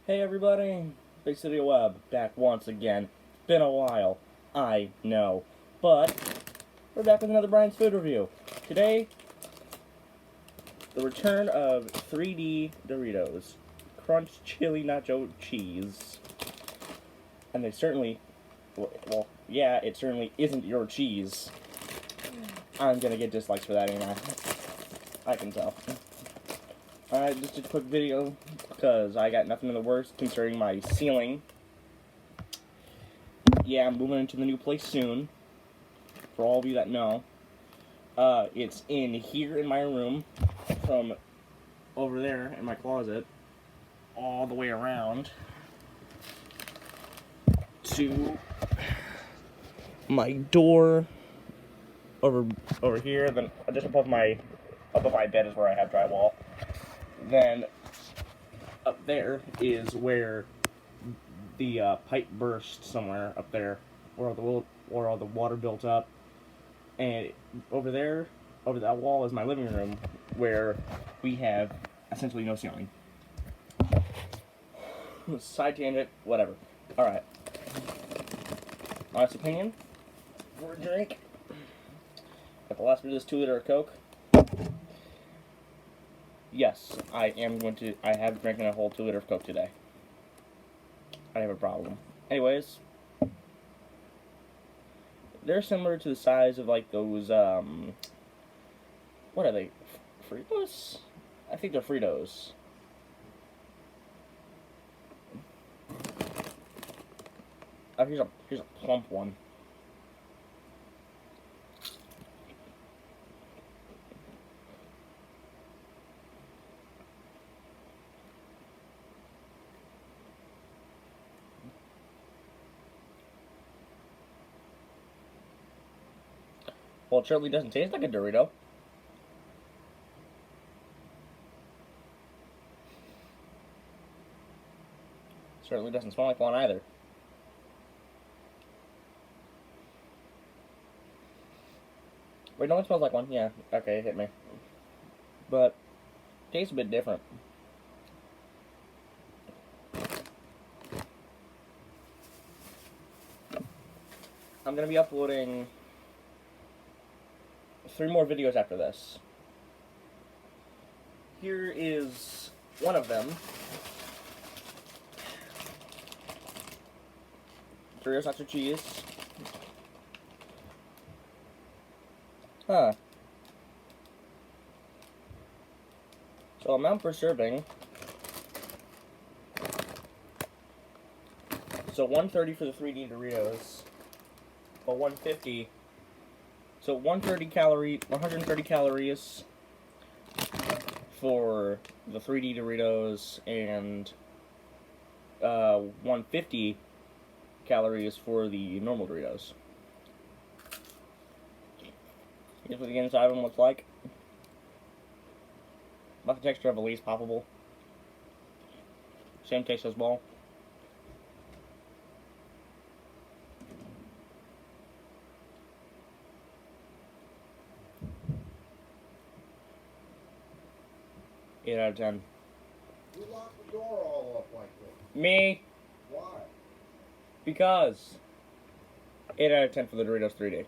Hey everybody, Big City Web back once again. Been a while, I know, but we're back with another Brian's Food Review. Today, the return of 3D Doritos, Crunch Chili Nacho Cheese. And they certainly, well, yeah, it certainly isn't your cheese. I'm gonna get dislikes for that, ain't I can tell. Alright, just a quick video, because I got nothing in the works concerning my ceiling. Yeah, I'm moving into the new place soon, for all of you that know. It's in here in my room, from over there in my closet, all the way around, to my door, over here, then just above my bed is where I have drywall. Then up there is where the pipe burst somewhere up there, where all the water built up, and over there, over that wall, is my living room, where we have essentially no ceiling. Side tangent, whatever. All right. Honest opinion for a drink. At the last bit of this 2-liter of Coke. Yes, I have drinking a whole 2-liter of Coke today. I have a problem. Anyways, they're similar to the size of like those, what are they? Fritos? I think they're Fritos. Oh, here's a plump one. Well, it certainly doesn't taste like a Dorito. Certainly doesn't smell like one either. Wait, no, it smells like one. Yeah, okay, it hit me. But, tastes a bit different. I'm going to be uploading 3 more videos after this. Here is one of them. Doritos Nacho Cheese. Huh. So amount per serving. So 130 for the 3D Doritos. But 150. So 130 calories for the 3D Doritos, and 150 calories for the normal Doritos. Here's what the inside of them looks like. About the texture of a Lay's Poppable. Same taste as well. Eight out of 10. You locked the door all up like this. Me? Why? Because 8 out of 10 for the Doritos 3D.